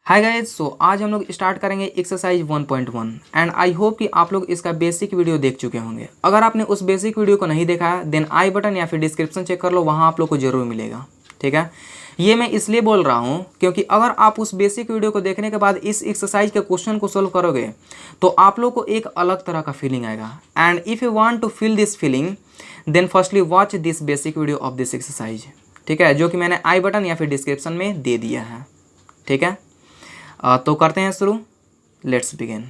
Hi guys, सो आज हम लोग स्टार्ट करेंगे एक्सरसाइज 1.1 एंड आई होप कि आप लोग इसका बेसिक वीडियो देख चुके होंगे। अगर आपने उस बेसिक वीडियो को नहीं देखा है देन आई बटन या फिर डिस्क्रिप्शन चेक कर लो, वहाँ आप लोग को जरूर मिलेगा। ठीक है, ये मैं इसलिए बोल रहा हूँ क्योंकि अगर आप उस बेसिक वीडियो को देखने के बाद इस एक्सरसाइज के क्वेश्चन को सोल्व करोगे तो आप लोग को एक अलग तरह का फीलिंग आएगा। And if you want to feel this feeling then firstly watch this basic video of this exercise. ठीक है, जो कि मैंने आई बटन या फिर डिस्क्रिप्शन में दे दिया है। ठीक है, तो करते हैं शुरू। Let's begin.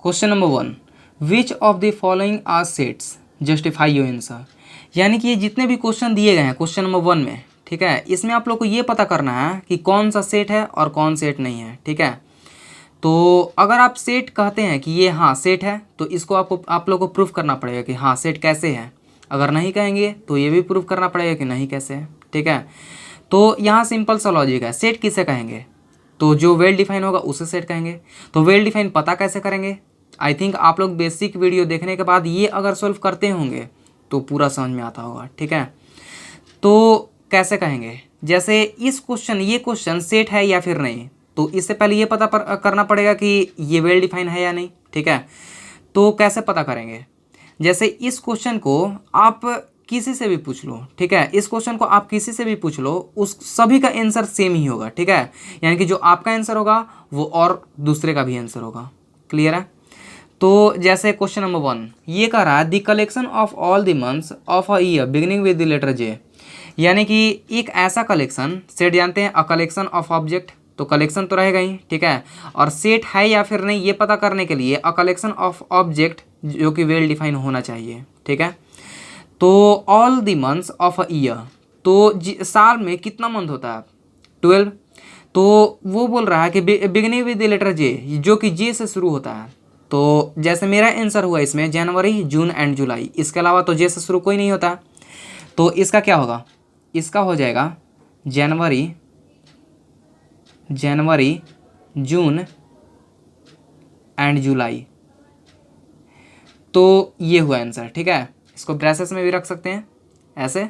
Question number 1, which of the following are sets, justify your answer. यानी कि ये जितने भी क्वेश्चन दिए गए हैं क्वेश्चन नंबर 1 में, ठीक है, इसमें आप लोग को ये पता करना है कि कौन सा सेट है और कौन सेट नहीं है। ठीक है, तो अगर आप सेट कहते हैं कि ये हाँ सेट है तो इसको आप लोग को प्रूफ करना पड़ेगा कि हाँ सेट कैसे है। अगर नहीं कहेंगे तो ये भी प्रूफ करना पड़ेगा कि नहीं कैसे है। ठीक है, तो यहाँ सिंपल सा लॉजिक है। सेट किसे कहेंगे? तो जो वेल डिफाइन होगा उसे सेट कहेंगे। तो वेल डिफाइन पता कैसे करेंगे? आई थिंक आप लोग बेसिक वीडियो देखने के बाद ये अगर सॉल्व करते होंगे तो पूरा समझ में आता होगा। ठीक है, तो कैसे कहेंगे? जैसे इस क्वेश्चन, ये क्वेश्चन सेट है या फिर नहीं, तो इससे पहले ये पता करना पड़ेगा कि ये वेल डिफाइन है या नहीं। ठीक है, तो कैसे पता करेंगे? जैसे इस क्वेश्चन को आप किसी से भी पूछ लो, ठीक है, इस क्वेश्चन को आप किसी से भी पूछ लो, उस सभी का आंसर सेम ही होगा। ठीक है, यानी कि जो आपका आंसर होगा वो और दूसरे का भी आंसर होगा। क्लियर है? तो जैसे क्वेश्चन नंबर 1 ये कह रहा है the collection of all the months of a year beginning with the letter J. यानी कि एक ऐसा कलेक्शन, सेट जानते हैं अ कलेक्शन ऑफ ऑब्जेक्ट, तो कलेक्शन तो रहेगा ही। ठीक है, और सेट है या फिर नहीं ये पता करने के लिए अ कलेक्शन ऑफ ऑब्जेक्ट जो कि वेल डिफाइन होना चाहिए। ठीक है, तो all the months of a year, तो साल में कितना मंथ होता है? 12। तो वो बोल रहा है कि बिगिनिंग विद द लेटर जे, जो कि जे से शुरू होता है। तो जैसे मेरा आंसर हुआ इसमें जनवरी, जून एंड जुलाई, इसके अलावा तो जे से शुरू कोई नहीं होता। तो इसका क्या होगा? इसका हो जाएगा जनवरी, जून एंड जुलाई। तो ये हुआ आंसर। ठीक है, इसको ब्रैसेस में भी रख सकते हैं, ऐसे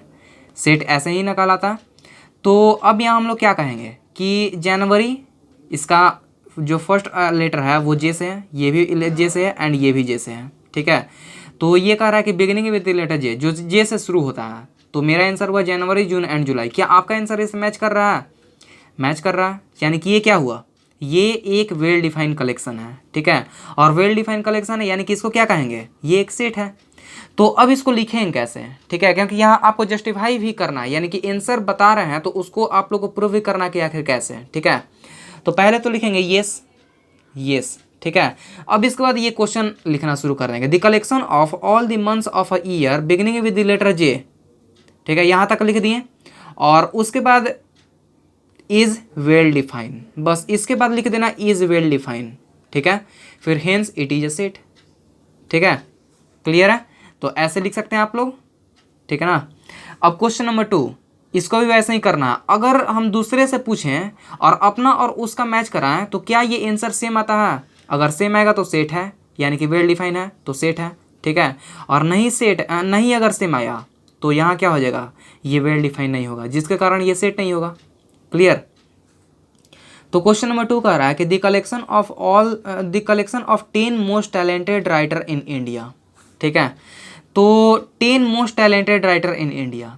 सेट ऐसे ही निकाला था। तो अब यहाँ हम लोग क्या कहेंगे कि जनवरी, इसका जो फर्स्ट लेटर है वो जे से है, ये भी जे से है एंड ये भी जे से है। ठीक है, तो ये कह रहा है कि बिगिनिंग विद लेटर जे, जो जे से शुरू होता है। तो मेरा आंसर हुआ जनवरी, जून एंड जुलाई। क्या आपका आंसर इससे मैच कर रहा है? मैच कर रहा है, यानी कि ये क्या हुआ? ये एक वेल डिफाइन कलेक्शन है। ठीक है, और वेल डिफाइन कलेक्शन है यानी कि इसको क्या कहेंगे? ये एक सेट है। तो अब इसको लिखेंगे कैसे? ठीक है, क्योंकि यहाँ आपको जस्टिफाई भी करना है, यानी कि आंसर बता रहे हैं तो उसको आप लोग को प्रूव भी करना कि आखिर कैसे। ठीक है, तो पहले तो लिखेंगे येस येस। ठीक है, अब इसके बाद ये क्वेश्चन लिखना शुरू कर देंगे। The collection of all the months of a year beginning with the letter J. ठीक है, यहाँ तक लिख दिए और उसके बाद इज वेल डिफाइन, बस इसके बाद लिख देना इज वेल डिफाइन। ठीक है, फिर hence it is a set. ठीक है, क्लियर है? तो ऐसे लिख सकते हैं आप लोग। ठीक है ना। अब क्वेश्चन नंबर 2, इसको भी वैसे ही करना। अगर हम दूसरे से पूछें और अपना और उसका मैच कराएं तो क्या ये आंसर सेम आता है? अगर सेम आएगा तो सेट है, यानी कि वेल डिफाइन है तो सेट है। ठीक है, और नहीं अगर सेम आया तो यहाँ क्या हो जाएगा? ये वेल डिफाइन नहीं होगा, जिसके कारण ये सेट नहीं होगा। क्लियर? तो क्वेश्चन नंबर 2 कह रहा है कि the collection of 10 most talented writer in India. ठीक है, तो 10 most talented writer in India,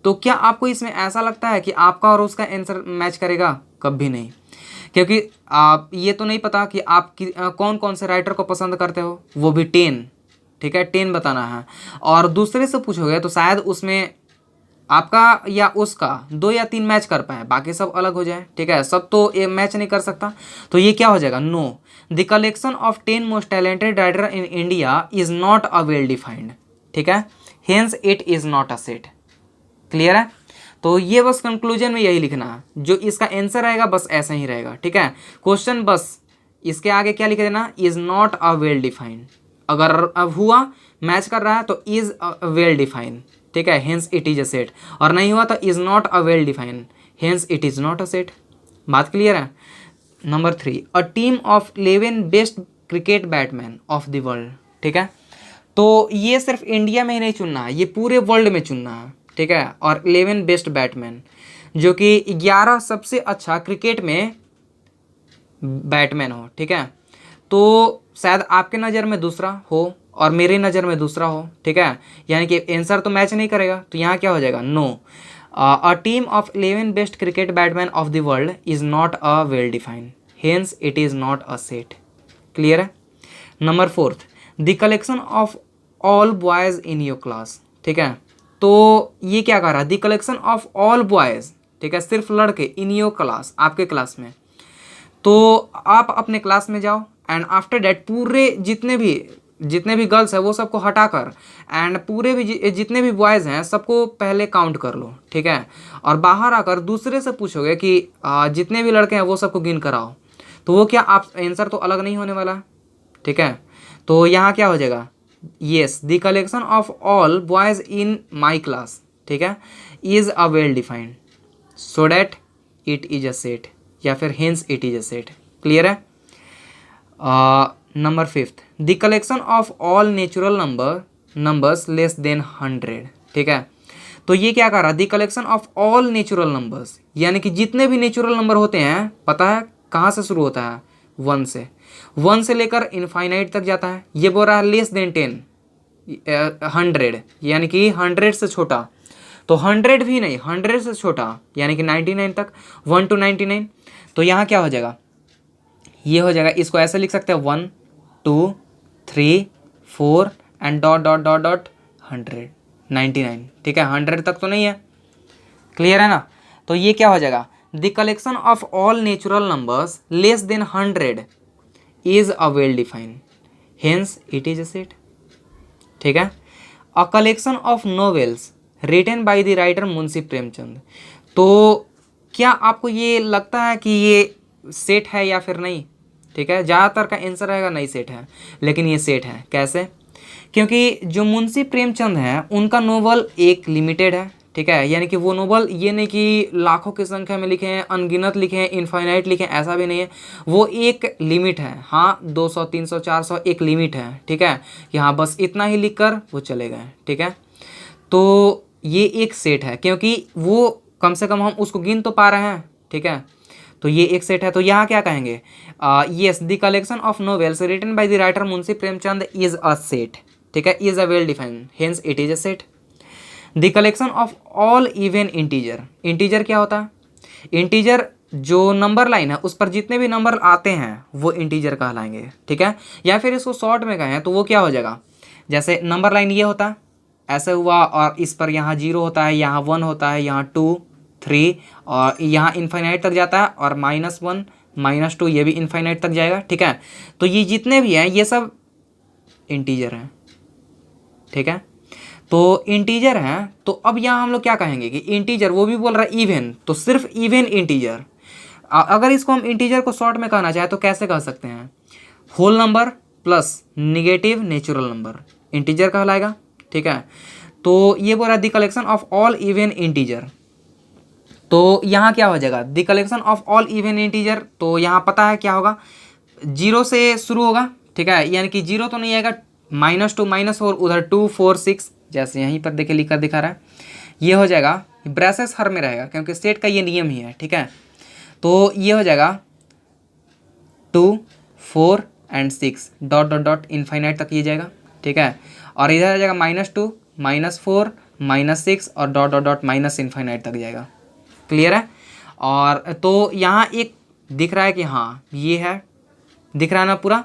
तो क्या आपको इसमें ऐसा लगता है कि आपका और उसका आंसर मैच करेगा? कभी नहीं, क्योंकि आप ये तो नहीं पता कि आप कौन कौन से राइटर को पसंद करते हो, वो भी 10। ठीक है, 10 बताना है। और दूसरे से पूछोगे तो शायद उसमें आपका या उसका 2 या 3 मैच कर पाए, बाकी सब अलग हो जाए। ठीक है, सब तो ये मैच नहीं कर सकता, तो ये क्या हो जाएगा? No, the collection of 10 most talented writer in India is not a well defined. ठीक है, hence it is not a set. Clear है? तो ये बस कंक्लूजन में यही लिखना है, जो इसका आंसर रहेगा बस ऐसा ही रहेगा। ठीक है, क्वेश्चन बस इसके आगे क्या लिख देना? Is not a well defined. अगर अब हुआ मैच कर रहा है तो इज अ वेल डिफाइंड। ठीक है, hence it is a set, और नहीं हुआ तो is not a well defined, hence it is not a set. बात क्लियर है? Number 3, a team of 11 best cricket batsman of the world. ठीक है, तो ये सिर्फ इंडिया में ही नहीं चुनना है, ये पूरे वर्ल्ड में चुनना है। ठीक है, और 11 बेस्ट बैट्समैन, जो कि 11 सबसे अच्छा क्रिकेट में बैट्समैन हो, ठीक है। तो शायद आपके नज़र में दूसरा हो और मेरी नज़र में दूसरा हो, ठीक है, यानी कि आंसर तो मैच नहीं करेगा। तो यहाँ क्या हो जाएगा, no, a team of 11 best cricket batsman of the world is not a well defined, hence it is not a set. Clear है। Number 4, the collection of all boys in your class, ठीक है। तो ये क्या कर रहा है, the collection of all boys, ठीक है, सिर्फ लड़के, इन योर क्लास, आपके क्लास में। तो आप अपने क्लास में जाओ एंड आफ्टर डैट पूरे जितने भी गर्ल्स है वो सबको हटाकर एंड पूरे भी जितने भी बॉयज़ हैं सबको पहले काउंट कर लो, ठीक है। और बाहर आकर दूसरे से पूछोगे कि जितने भी लड़के हैं वो सबको गिन कर आओ, तो वो क्या, आप आंसर तो अलग नहीं होने वाला, ठीक है। तो यहाँ क्या हो जाएगा, yes, the collection of all boys in my class, ठीक है, is a well defined, so that it is a set, या फिर hence it is a set. Clear है। Number 5, the collection of all natural numbers less than 100, ठीक है। तो ये क्या कर रहा है, the collection of all natural numbers, यानी कि जितने भी नेचुरल नंबर होते हैं, पता है कहाँ से शुरू होता है, 1 से लेकर इनफाइनाइट तक जाता है। ये बोल रहा है लेस देन 100, यानी कि 100 से छोटा, तो 100 भी नहीं, 100 से छोटा यानी कि 99 तक, 1 to 99। तो यहाँ क्या हो जाएगा, ये हो जाएगा, इसको ऐसे लिख सकते हैं 1 2 3 4 and dot dot dot dot 199, ठीक है, 100 तक तो नहीं है। क्लियर है ना। तो ये क्या हो जाएगा, the collection of all natural numbers less than 100 is a well defined, hence it is a set, ठीक है। A collection of novels written by the writer Munshi Premchand. तो क्या आपको ये लगता है कि ये सेट है या फिर नहीं, ठीक है। ज़्यादातर का आंसर रहेगा नहीं सेट है, लेकिन ये सेट है। कैसे, क्योंकि जो मुंशी प्रेमचंद हैं उनका नोवेल एक लिमिटेड है, ठीक है, यानी कि वो नोवेल ये नहीं कि लाखों की संख्या में लिखे हैं, अनगिनत लिखे हैं, इनफाइनाइट लिखे हैं, ऐसा भी नहीं है। वो एक लिमिट है, हाँ 200 300 400 एक लिमिट है, ठीक है, कि हाँ बस इतना ही लिख कर वो चले गए, ठीक है। तो ये एक सेट है, क्योंकि वो कम से कम हम उसको गिन तो पा रहे हैं, ठीक है। तो ये एक सेट है। तो यहाँ क्या कहेंगे, yes, the collection of novels written by the writer Munshi Premchand is a set, ठीक है, is a well defined, hence it is a set. The collection of all even integer, integer क्या होता है, इंटीजर जो नंबर लाइन है उस पर जितने भी नंबर आते हैं वो इंटीजर कहलाएंगे, ठीक है। या फिर इसको शॉर्ट में कहें तो वो क्या हो जाएगा, जैसे नंबर लाइन ये होता है, ऐसे हुआ, और इस पर यहाँ 0 होता है, यहाँ 1 होता है, यहाँ 2 3 और यहाँ इनफाइनाइट तक जाता है, और -1 -2 ये भी इनफाइनाइट तक जाएगा, ठीक है। तो ये जितने भी हैं ये सब इंटीजर हैं, ठीक है। तो इंटीजर हैं। तो अब यहाँ हम लोग क्या कहेंगे कि इंटीजर, वो भी बोल रहा है इवन, तो सिर्फ इवन इंटीजर। अगर इसको हम इंटीजर को शॉर्ट में कहना चाहे तो कैसे कह सकते हैं, whole number plus negative natural number integer कहलाएगा, ठीक है। तो ये बोल रहा है the collection of all even integer. तो यहाँ क्या हो जाएगा, the collection of all even integer, तो यहाँ पता है क्या होगा, 0 से शुरू होगा, ठीक है, यानी कि 0 तो नहीं आएगा, -2 -4 उधर 2 4 6, जैसे यहीं पर देखे लिख कर दिखा रहा है, ये हो जाएगा, ब्रेसेस हर में रहेगा क्योंकि सेट का ये नियम ही है, ठीक है। तो ये हो जाएगा 2 4 and 6 dot dot dot infinite तक ये जाएगा, ठीक है। और इधर आ जाएगा -2 -4 -6 और dot dot dot minus infinite तक जाएगा। क्लियर है। और तो यहाँ एक दिख रहा है कि हाँ ये है, दिख रहा है ना पूरा।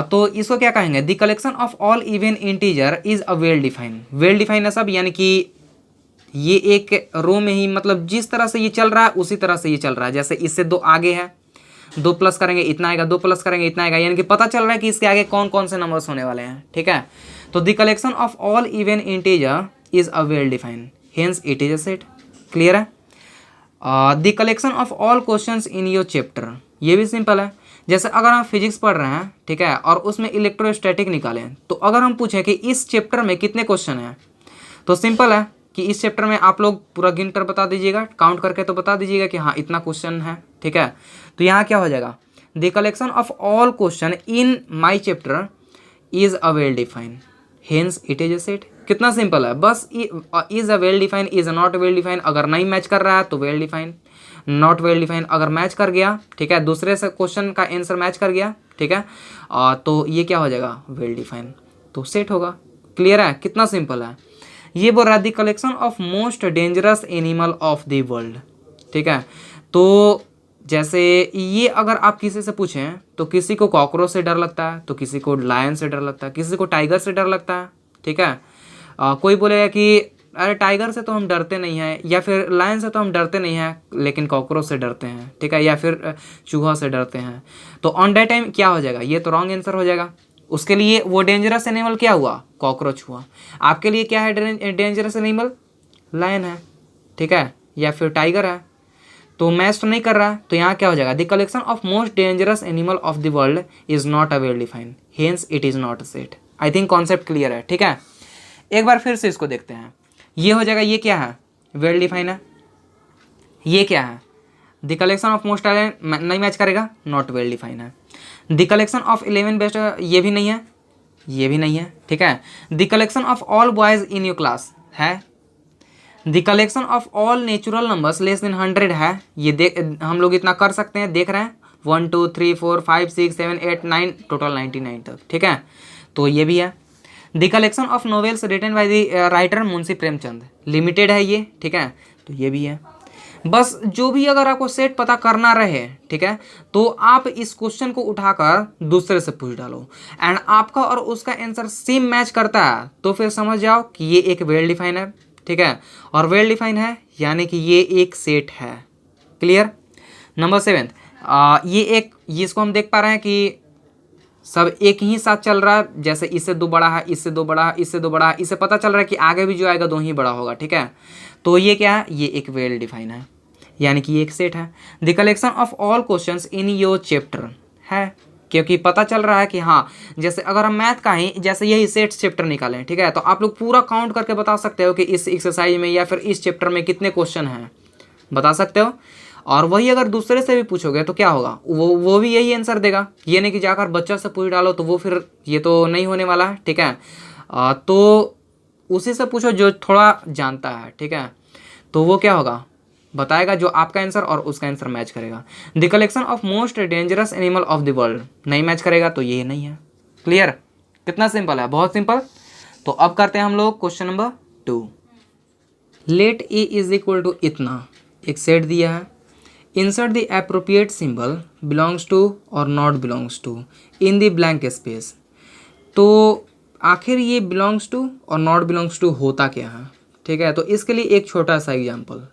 तो इसको क्या कहेंगे, the collection of all even integer is a well define, well define है सब, यानी कि ये एक रो में ही, मतलब जिस तरह से ये चल रहा है उसी तरह से ये चल रहा है। जैसे इससे 2 आगे है, 2 प्लस करेंगे इतना आएगा, 2 प्लस करेंगे इतना आएगा, यानी कि पता चल रहा है कि इसके आगे कौन कौन से नंबर्स होने वाले हैं, ठीक है। तो the collection of all even integer is a well define, hence it is a set. Clear है। The collection of all questions in your chapter, ये भी सिंपल है। जैसे अगर हम फिजिक्स पढ़ रहे हैं, ठीक है, और उसमें इलेक्ट्रोस्टैटिक निकालें, तो अगर हम पूछें कि इस चैप्टर में कितने क्वेश्चन हैं, तो सिंपल है कि इस चैप्टर में आप लोग पूरा गिन कर बता दीजिएगा, काउंट करके तो बता दीजिएगा कि हाँ इतना क्वेश्चन है, ठीक है। तो यहाँ क्या हो जाएगा, the collection of all question in my chapter is a well defined, hence it is a set. कितना सिंपल है, बस is a well define, is a not well define, अगर नहीं मैच कर रहा है तो well define, not well define अगर मैच कर गया, ठीक है, दूसरे से क्वेश्चन का आंसर मैच कर गया, ठीक है, तो ये क्या हो जाएगा, वेल डिफाइन, तो सेट होगा। क्लियर है, कितना सिंपल है। ये बोल रहा है the collection of most dangerous animal of the world, ठीक है। तो जैसे ये अगर आप किसी से पूछें तो किसी को कॉकरोच से डर लगता है, तो किसी को लायन से डर लगता है, किसी को टाइगर से डर लगता है, ठीक है। कोई बोलेगा कि अरे टाइगर से तो हम डरते नहीं हैं, या फिर लायन से तो हम डरते नहीं हैं लेकिन कॉकरोच से डरते हैं, ठीक है, या फिर चूहा से डरते हैं। तो ऑन दैट टाइम क्या हो जाएगा, ये तो रॉन्ग आंसर हो जाएगा। उसके लिए वो डेंजरस एनिमल क्या हुआ, कॉकरोच हुआ। आपके लिए क्या है डेंजरस एनिमल, लायन है, ठीक है, या फिर टाइगर है। तो मैच तो नहीं कर रहा है, तो यहाँ क्या हो जाएगा, the collection of most dangerous animal of the world is not a well defined, hence it is not a set. I think concept clear है, ठीक है। एक बार फिर से इसको देखते हैं, ये हो जाएगा, ये क्या है, वेल डिफाइन है। ये क्या है, द कलेक्शन ऑफ मोस्ट, नहीं मैच करेगा, नॉट वेल डिफाइन है। द कलेक्शन ऑफ 11 बेस्ट, ये भी नहीं है, ये भी नहीं है, ठीक है। The collection of all boys in your class है। The collection of all natural numbers less than 100 है। ये देख, हम लोग इतना कर सकते हैं, देख रहे हैं 1 2 3 4 5 6 7 8 9 टोटल 99 तक, ठीक है, तो ये भी है। The collection of novels written by the writer Munshi Premchand, limited है ये, ठीक है, तो ये भी है। बस जो भी अगर आपको सेट पता करना रहे, ठीक है, तो आप इस क्वेश्चन को उठाकर दूसरे से पूछ डालो, एंड आपका और उसका आंसर सेम मैच करता है तो फिर समझ जाओ कि ये एक वेल डिफाइन है, ठीक है, और वेल डिफाइन है यानी कि ये एक सेट है। क्लियर। नंबर 7, ये इसको हम देख पा रहे हैं कि सब एक ही साथ चल रहा है, जैसे इससे 2 बड़ा है, इससे 2 बड़ा है, इससे 2 बड़ा है, इससे पता चल रहा है कि आगे भी जो आएगा 2 ही बड़ा होगा, ठीक है। तो ये क्या है, ये एक वेल डिफाइन है, यानी कि ये एक सेट है। The collection of all questions in your chapter है, क्योंकि पता चल रहा है कि हाँ, जैसे अगर हम मैथ का ही जैसे यही सेट चैप्टर निकालें, ठीक है, तो आप लोग पूरा काउंट करके बता सकते हो कि इस एक्सरसाइज में या फिर इस चैप्टर में कितने क्वेश्चन हैं, बता सकते हो। और वही अगर दूसरे से भी पूछोगे तो क्या होगा, वो भी यही आंसर देगा। ये नहीं कि जाकर बच्चा से पूछ डालो, तो वो फिर ये तो नहीं होने वाला है, ठीक है। तो उसी से पूछो जो थोड़ा जानता है, ठीक है, तो वो क्या होगा, बताएगा जो आपका आंसर और उसका आंसर मैच करेगा। The collection of most dangerous animal of the world नहीं मैच करेगा, तो ये नहीं है। क्लियर, कितना सिंपल है, बहुत सिंपल। तो अब करते हैं हम लोग question number 2। Let A is equal to इतना, एक सेट दिया है, insert the appropriate symbol belongs to और not belongs to in the blank space. तो आखिर ये बिलोंग्स टू और नॉट बिलोंग्स टू होता क्या है, ठीक है। तो इसके लिए एक छोटा सा एग्जाम्पल,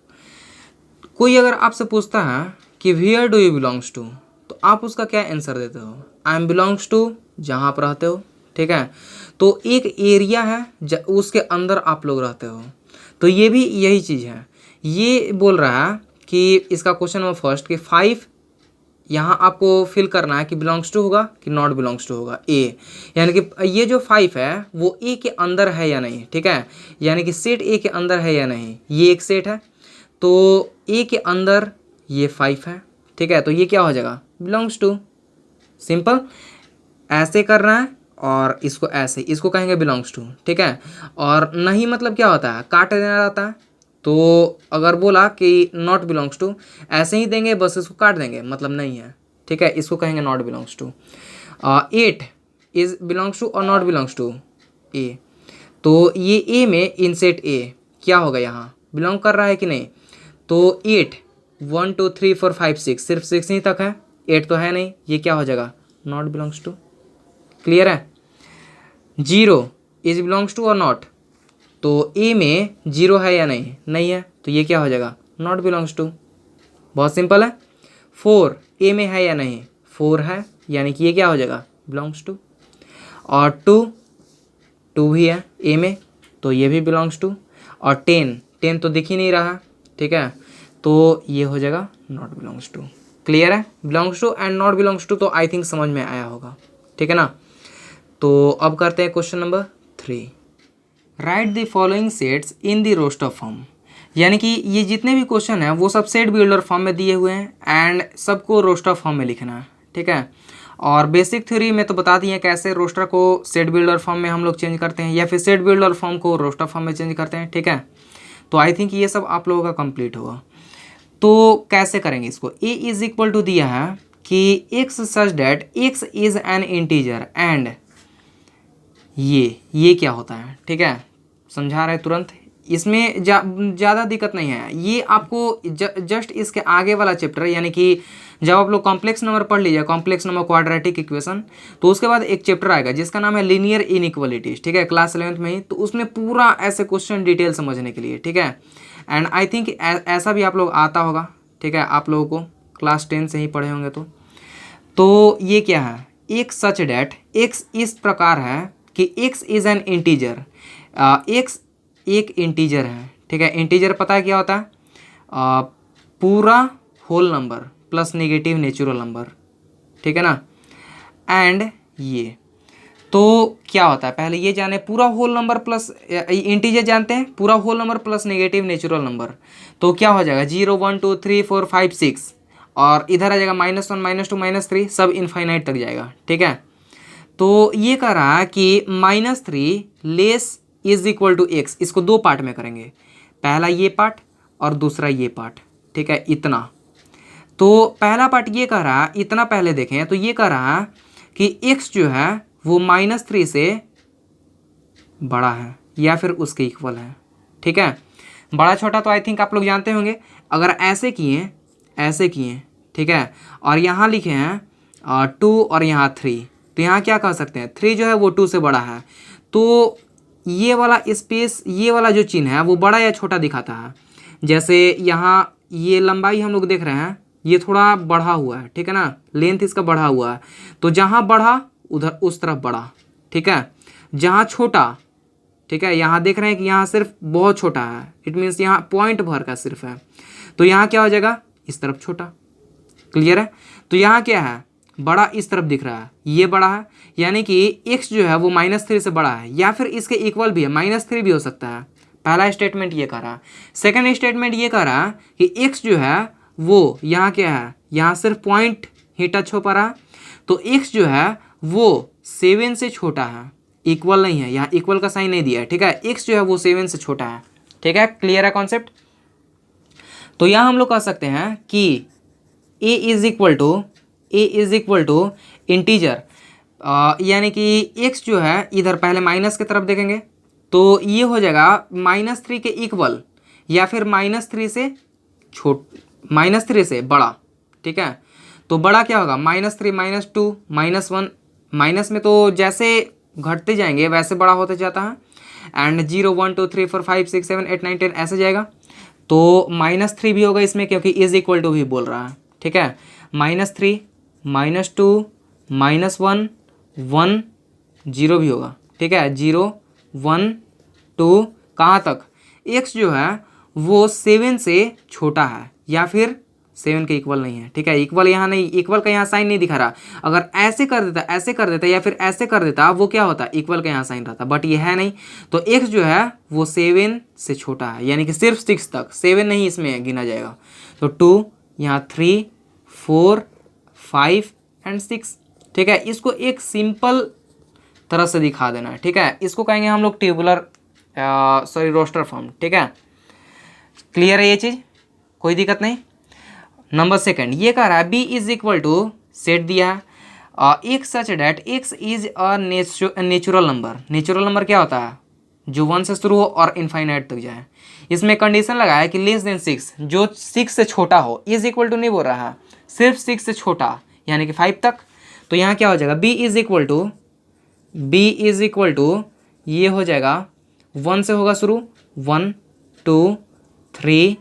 कोई अगर आपसे पूछता है कि where do you belongs to, तो आप उसका क्या आंसर देते हो, आई एम बिलोंग्स टू, जहाँ आप रहते हो, ठीक है। तो एक एरिया है उसके अंदर आप लोग रहते हो, तो ये भी यही चीज़ है। ये बोल रहा है कि इसका क्वेश्चन नंबर फर्स्ट कि 5 यहाँ आपको फिल करना है कि बिलोंग्स टू होगा कि नॉट बिलोंग्स टू होगा, ए, यानी कि ये जो 5 है वो ए के अंदर है या नहीं, ठीक है, यानी कि सेट ए के अंदर है या नहीं। ये एक सेट है, तो ए के अंदर ये 5 है, ठीक है, तो ये क्या हो जाएगा, बिलोंग्स टू। सिंपल, ऐसे करना है और इसको ऐसे, इसको कहेंगे बिलोंग्स टू, ठीक है। और नहीं मतलब क्या होता है, काट देना रहता है। तो अगर बोला कि नॉट बिलोंग्स टू, ऐसे ही देंगे, बस इसको काट देंगे, मतलब नहीं है, ठीक है, इसको कहेंगे not belongs to. 8 is belongs to और नॉट बिलोंग्स टू ए, तो ये ए में इनसेट ए क्या होगा, यहाँ बिलोंग कर रहा है कि नहीं। तो 8 1 2 3 4 5 6, सिर्फ 6 ही तक है, 8 तो है नहीं, ये क्या हो जाएगा, नॉट बिलोंग्स टू। क्लियर है। 0 इज बिलोंग्स टू और नॉट, तो ए में 0 है या नहीं, नहीं है, तो ये क्या हो जाएगा, नॉट बिलोंग्स टू। बहुत सिंपल है। 4 ए में है या नहीं, 4 है, यानी कि ये क्या हो जाएगा, बिलोंग्स टू। और 2 भी है ए में, तो ये भी बिलोंग्स टू। और 10 तो दिख ही नहीं रहा, ठीक है, तो ये हो जाएगा नॉट बिलोंग्स टू। क्लियर है, belongs to and not belongs to तो आई थिंक समझ में आया होगा, ठीक है ना। तो अब करते हैं question number 3। Write the following sets in the roster form, यानी कि ये जितने भी क्वेश्चन हैं वो सब सेट बिल्डर फॉर्म में दिए हुए हैं एंड सबको रोस्टर फॉर्म में लिखना है, ठीक है। और बेसिक थ्योरी में तो बता दिए कैसे रोस्टर को सेट बिल्डर फॉर्म में हम लोग चेंज करते हैं या फिर सेट बिल्डर फॉर्म को रोस्टर फॉर्म में चेंज करते हैं, ठीक है। तो आई थिंक ये सब आप लोगों का कंप्लीट होगा। तो कैसे करेंगे इसको, ए इज इक्वल टू दिया है कि x such that x is an integer and ये क्या होता है, ठीक है, समझा रहे तुरंत। इसमें ज़्यादा दिक्कत नहीं है, ये आपको जस्ट इसके आगे वाला चैप्टर यानी कि जब आप लोग कॉम्प्लेक्स नंबर पढ़ लीजिए, कॉम्प्लेक्स नंबर क्वाड्रेटिक इक्वेशन, तो उसके बाद एक चैप्टर आएगा जिसका नाम है लीनियर इनइक्वालिटीज, ठीक है, क्लास 11th में ही। तो उसमें पूरा ऐसे क्वेश्चन डिटेल समझने के लिए, ठीक है। एंड आई थिंक ऐसा भी आप लोग आता होगा, ठीक है, आप लोगों को क्लास 10 से ही पढ़े होंगे। तो ये क्या है, एक सच डैट एक्स इस प्रकार है कि x is an integer, x एक इंटीजर है, ठीक है। इंटीजर पता है क्या होता है, पूरा whole number plus negative natural number, ठीक है ना। एंड ये तो क्या होता है, पहले ये जाने, पूरा होल नंबर प्लस इंटीजर जानते हैं, पूरा whole number plus negative natural number, तो क्या हो जाएगा 0 1 2 3 4 5 6 और इधर आ जाएगा -1 -2 -3, सब इनफाइनाइट तक जाएगा, ठीक है। तो ये कह रहा है कि -3 less is equal to X, इसको दो पार्ट में करेंगे, पहला ये पार्ट और दूसरा ये पार्ट, ठीक है, इतना। तो पहला पार्ट ये कह रहा है, इतना पहले देखें तो ये कह रहा है कि x जो है वो -3 से बड़ा है या फिर उसके इक्वल है, ठीक है। बड़ा छोटा तो आई थिंक आप लोग जानते होंगे, अगर ऐसे किए, ठीक है, और यहाँ लिखे हैं 2 और यहाँ 3, तो यहाँ क्या कह सकते हैं, 3 जो है वो 2 से बड़ा है। तो ये वाला स्पेस, ये वाला जो चिन्ह है वो बड़ा या छोटा दिखाता है। जैसे यहाँ ये लंबाई हम लोग देख रहे हैं, ये थोड़ा बढ़ा हुआ है, ठीक है ना, लेंथ इसका बढ़ा हुआ है, तो जहाँ बढ़ा उधर उस तरफ बढ़ा, ठीक है। जहाँ छोटा, ठीक है, यहाँ देख रहे हैं कि यहाँ सिर्फ बहुत छोटा है, इट मीन्स यहाँ पॉइंट भर का सिर्फ है, तो यहाँ क्या हो जाएगा, इस तरफ छोटा, क्लियर है। तो यहाँ क्या है, बड़ा इस तरफ दिख रहा है, ये बड़ा है, यानी कि x जो है वो -3 से बड़ा है या फिर इसके इक्वल भी है, -3 भी हो सकता है। पहला स्टेटमेंट ये कह रहा है। सेकंड स्टेटमेंट ये कह रहा है कि x जो है वो यहाँ क्या है, यहाँ सिर्फ पॉइंट ही टच हो पा रहा है, तो x जो है वो 7 से छोटा है, इक्वल नहीं है, यहाँ इक्वल का साइन नहीं दिया है, ठीक है। x जो है वो 7 से छोटा है, ठीक है, क्लियर है कॉन्सेप्ट। तो यहाँ हम लोग कह सकते हैं कि a is equal to integer, यानी कि x जो है इधर पहले माइनस की तरफ देखेंगे तो ये हो जाएगा -3 के इक्वल या फिर -3 से बड़ा, ठीक है। तो बड़ा क्या होगा, -3 -2 -1, माइनस में तो जैसे घटते जाएंगे वैसे बड़ा होते जाता है, एंड 0 1 2 3 4 5 6 7 8 9 10 ऐसे जाएगा। तो -3 भी होगा इसमें क्योंकि इज इक्वल टू भी बोल रहा है, ठीक है। -3 -2 -1 1 0 भी होगा, ठीक है, 0 1 2 कहाँ तक, x जो है वो 7 से छोटा है या फिर 7 के इक्वल नहीं है, ठीक है। इक्वल यहाँ नहीं, इक्वल का यहाँ साइन नहीं दिखा रहा, अगर ऐसे कर देता या फिर ऐसे कर देता वो क्या होता, इक्वल का यहाँ साइन रहता, बट ये है नहीं। तो x जो है वो 7 से छोटा है, यानी कि सिर्फ 6 तक, 7 नहीं इसमें गिना जाएगा। तो 2 यहाँ 3 4 5 एंड 6, ठीक है। इसको एक सिंपल तरह से दिखा देना है, ठीक है। इसको कहेंगे हम लोग टेबुलर रोस्टर फॉर्म, ठीक है। क्लियर है ये चीज़, कोई दिक्कत नहीं। नंबर सेकंड ये कह रहा है b is equal to set दिया है एक such that x is a natural number. Natural number क्या होता है, जो 1 से शुरू हो और इनफाइनाइट तक जाए। इसमें कंडीशन लगाया है कि लेस देन 6, जो 6 से छोटा हो, इज इक्वल टू नहीं बोल रहा है, सिर्फ 6 से छोटा यानी कि 5 तक। तो यहाँ क्या हो जाएगा, b इज इक्वल टू ये हो जाएगा 1 से होगा शुरू, 1 2 3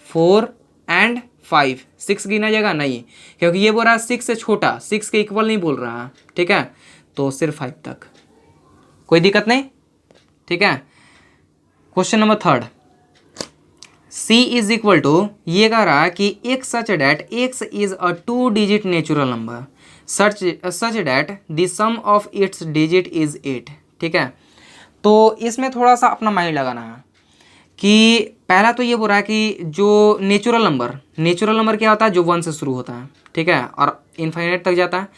4 एंड 5, 6 गिना जाएगा नहीं, क्योंकि ये बोल रहा है 6 से छोटा, 6 के इक्वल नहीं बोल रहा है, ठीक है। तो सिर्फ 5 तक, कोई दिक्कत नहीं, ठीक है। Question number third, c is equal to ये कह रहा है कि एक such that x is a 2 digit natural number such that the sum of its digit is 8, ठीक है। तो इसमें थोड़ा सा अपना माइंड लगाना है कि पहला तो ये बोल रहा है कि जो नेचुरल नंबर क्या होता है, जो 1 से शुरू होता है, ठीक है, और इनफाइनाइट तक जाता है।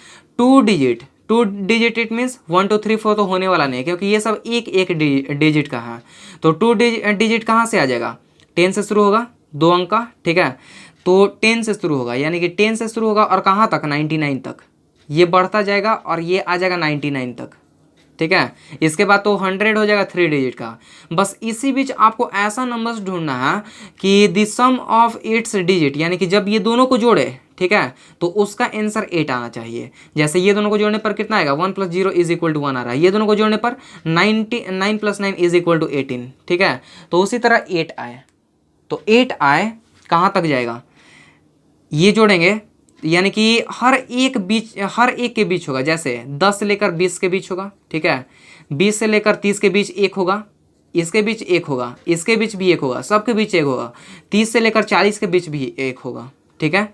टू डिजिट इट मीन्स 1 2 3 4 तो होने वाला नहीं है, क्योंकि ये सब एक एक डिजिट का है। तो टू डिजिट कहाँ से आ जाएगा? 10 से शुरू होगा, 2 अंक का, ठीक है। तो 10 से शुरू होगा, यानी कि 10 से शुरू होगा और कहाँ तक? 99 तक। ये बढ़ता जाएगा और ये आ जाएगा 99 तक, ठीक है। इसके बाद तो 100 हो जाएगा 3 डिजिट का। बस इसी बीच आपको ऐसा नंबर्स ढूंढना है कि the sum of its digit, यानी कि जब ये दोनों को जोड़े, ठीक है, तो उसका आंसर 8 आना चाहिए। जैसे ये दोनों को जोड़ने पर कितना आएगा? 1 + 0 = 1 आ रहा है। ये दोनों को जोड़ने पर 9 + 9 = 18, ठीक है। तो उसी तरह 8 आए, तो 8 आए कहाँ तक जाएगा? ये जोड़ेंगे, यानी कि हर एक के बीच होगा। जैसे 10 से लेकर 20 के बीच होगा, ठीक है। 20 से लेकर 30 के बीच 1 होगा, इसके बीच 1 होगा, इसके बीच भी 1 होगा, सबके बीच 1 होगा। 30 से लेकर 40 के बीच भी 1 होगा, ठीक है।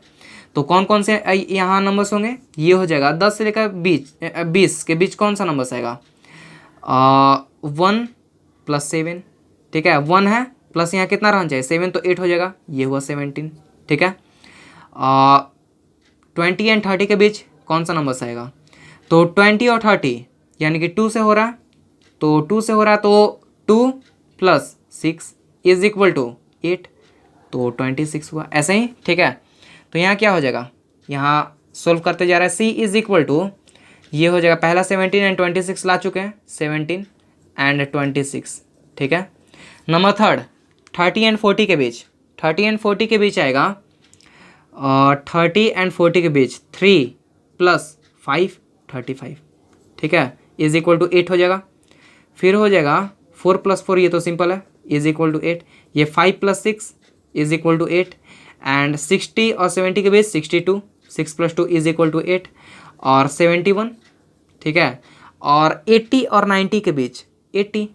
तो कौन कौन से यहाँ नंबर्स होंगे? ये हो जाएगा 10 से लेकर 20 के बीच कौन सा नंबर आएगा? 1 + 7, ठीक है। 1 है प्लस यहाँ कितना रहना चाहिए? 7, तो 8 हो जाएगा, ये हुआ 17, ठीक है। 20 और 30 के बीच कौन सा नंबर आएगा? तो 20 और 30 यानी कि 2 से हो रहा है, तो 2 से हो रहा है, तो 2 + 6 = 8, तो 26 हुआ, ऐसे ही, ठीक है। तो यहाँ क्या हो जाएगा? यहाँ सोल्व करते जा रहा है। C = ये हो जाएगा, पहला 17 और 26 ला चुके हैं, 17 और 26, ठीक है। नंबर थर्ड 30 और 40 के बीच, 30 और 40 के बीच आएगा 30 और 40 के बीच 3 + 5 35, ठीक है, = 8 हो जाएगा। फिर हो जाएगा 4 + 4, ये तो सिंपल है, = 8। ये 5 + 6 = 8 एंड 60 और 70 के बीच 62, 6 + 2 = 8 और 71, ठीक है। और 80 और 90 के बीच 80,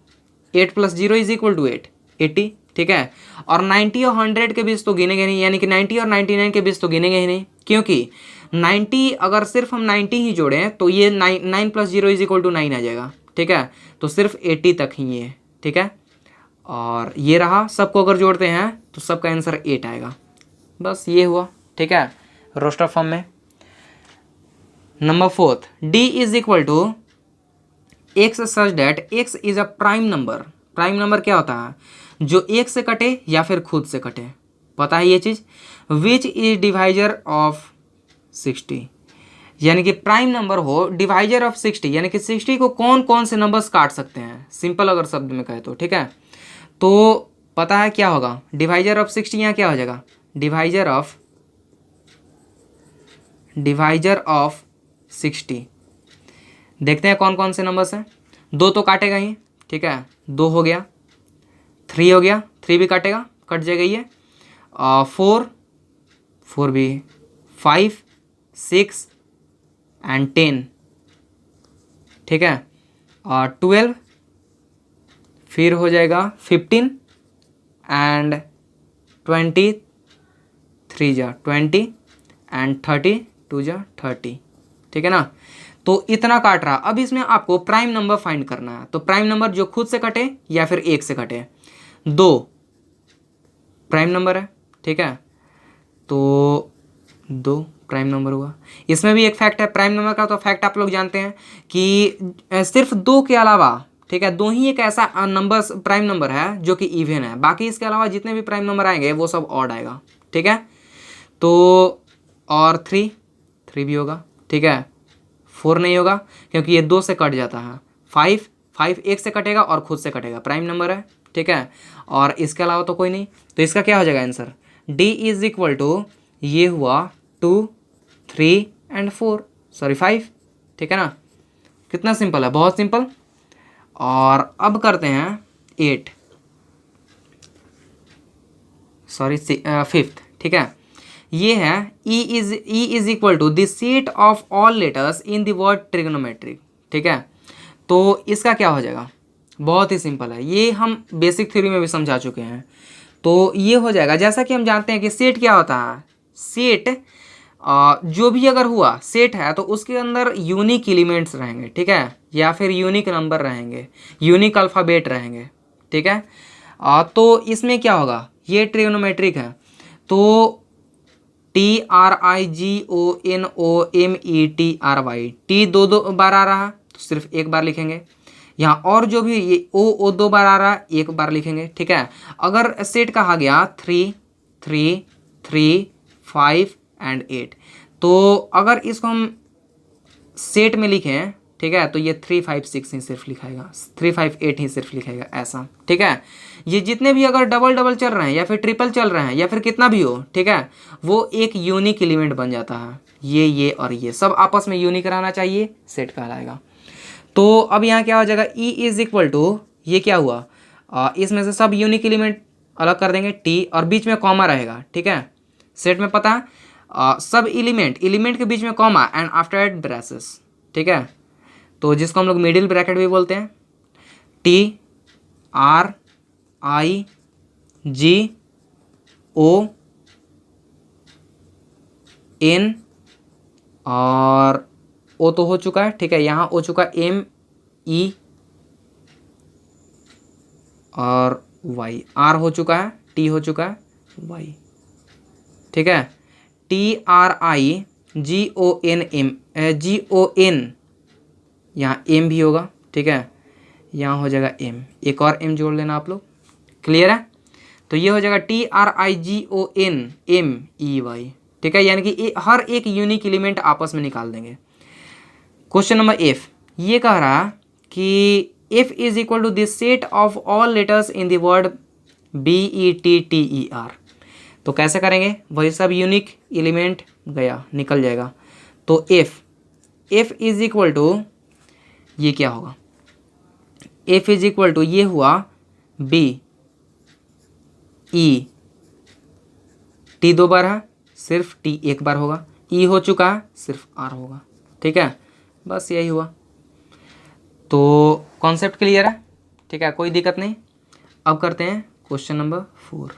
8 + 0 = 8, 80, ठीक है। और 90 और 100 के बीच तो गिनेंगे नहीं, यानी कि 90 और 99 के बीच तो गिनेंगे ही नहीं, क्योंकि 90 अगर सिर्फ हम 90 ही जोड़ें तो ये 9 + 0 = 9 आ जाएगा, ठीक है। तो सिर्फ 80 तक ही ये, ठीक है। और ये रहा, सबको अगर जोड़ते हैं तो सबका आंसर 8 आएगा। बस ये हुआ, ठीक है, रोस्टर फॉर्म में। Number 4, D = x such that x is a prime number. Prime number क्या होता है? जो एक से कटे या फिर खुद से कटे, पता है ये चीज़। विच इज डिवाइजर ऑफ 60, यानी कि प्राइम नंबर हो डिवाइजर ऑफ 60, यानी कि 60 को कौन कौन से नंबर्स काट सकते हैं, सिंपल अगर शब्द में कहे तो, ठीक है। तो पता है क्या होगा? डिवाइजर ऑफ 60 यहाँ क्या हो जाएगा? Divisor of 60। देखते हैं कौन कौन से नंबर्स हैं। 2 तो काटेगा ही, ठीक है, 2 हो गया, 3 हो गया, 3 भी काटेगा, कट जाएगा ये। 4 भी, 5 6 एंड 10, ठीक है। और 12, फिर हो जाएगा 15 एंड 20, 3 जा 20 एंड 30, 2 जा 30, ठीक है ना। तो इतना काट रहा। अब इसमें आपको प्राइम नंबर फाइंड करना है। तो प्राइम नंबर जो खुद से कटे या फिर एक से कटे। 2 प्राइम नंबर है, ठीक है, तो 2 प्राइम नंबर हुआ। इसमें भी एक फैक्ट है प्राइम नंबर का, तो फैक्ट आप लोग जानते हैं कि सिर्फ 2 के अलावा, ठीक है, 2 ही एक ऐसा नंबर प्राइम नंबर है जो कि इवन है। बाकी इसके अलावा जितने भी प्राइम नंबर आएंगे वो सब ऑड आएगा, ठीक है। तो और 3 भी होगा, ठीक है। 4 नहीं होगा क्योंकि ये 2 से कट जाता है। 5 एक से कटेगा और खुद से कटेगा, प्राइम नंबर है, ठीक है। और इसके अलावा तो कोई नहीं। तो इसका क्या हो जाएगा आंसर? D = ये हुआ 2 3 एंड 4, सॉरी 5, ठीक है ना। कितना सिंपल है, बहुत सिंपल। और अब करते हैं 8, सॉरी 5th, ठीक है। ये है E = the set of all letters in the word trigonometric, ठीक है। तो इसका क्या हो जाएगा? बहुत ही सिंपल है, ये हम बेसिक थ्योरी में भी समझा चुके हैं। तो ये हो जाएगा, जैसा कि हम जानते हैं कि सेट क्या होता है। सेट जो भी अगर हुआ सेट है तो उसके अंदर यूनिक एलिमेंट्स रहेंगे, ठीक है, या फिर यूनिक नंबर रहेंगे, यूनिक अल्फ़ाबेट रहेंगे, ठीक है। तो इसमें क्या होगा? ये ट्रिग्नोमेट्रिक है, तो TRIGONOMETRY, टी दो दो बार आ रहा तो सिर्फ एक बार लिखेंगे। यहाँ और जो भी ये ओ दो बार आ रहा एक बार लिखेंगे, ठीक है। अगर सेट कहा गया 3 3 3 5 एंड 8, तो अगर इसको हम सेट में लिखें, ठीक है, तो ये 3 5 6 ही सिर्फ लिखाएगा, 3 5 8 ही सिर्फ लिखाएगा, ऐसा, ठीक है। ये जितने भी अगर डबल डबल चल रहे हैं या फिर ट्रिपल चल रहे हैं या फिर कितना भी हो, ठीक है, वो एक यूनिक एलिमेंट बन जाता है। ये और ये सब आपस में यूनिक रहना चाहिए, सेट कहलाएगा। तो अब यहाँ क्या हो जाएगा, ई इज इक्वल टू, ये क्या हुआ, इसमें से सब यूनिक एलिमेंट अलग कर देंगे, टी, और बीच में कॉमा रहेगा, ठीक है। सेट में पता है सब एलिमेंट के बीच में comma and after at braces, ठीक है। तो जिसको हम लोग मिडिल ब्रैकेट भी बोलते हैं, TRIGON और ओ तो हो चुका है, ठीक है, यहाँ हो चुका ME और Y, R हो चुका है, T हो चुका है, Y, ठीक है। TRIGON, यहाँ M भी होगा, ठीक है, यहाँ हो जाएगा M, एक और M जोड़ लेना आप लोग, क्लियर है। तो ये हो जाएगा TRIGONMEY, ठीक है, यानी कि हर एक यूनिक एलिमेंट आपस में निकाल देंगे। क्वेश्चन नंबर F, ये कह रहा कि F is equal to this set of all letters in the word BETTER। तो कैसे करेंगे, वही सब यूनिक एलिमेंट गया निकल जाएगा। तो F इज इक्वल टू, ये क्या होगा, F इज इक्वल टू, ये हुआ B E, T दो बार है, सिर्फ T एक बार होगा, E हो चुका है, सिर्फ R होगा, ठीक है, बस यही हुआ। तो कॉन्सेप्ट क्लियर है, ठीक है, कोई दिक्कत नहीं। अब करते हैं क्वेश्चन नंबर 4।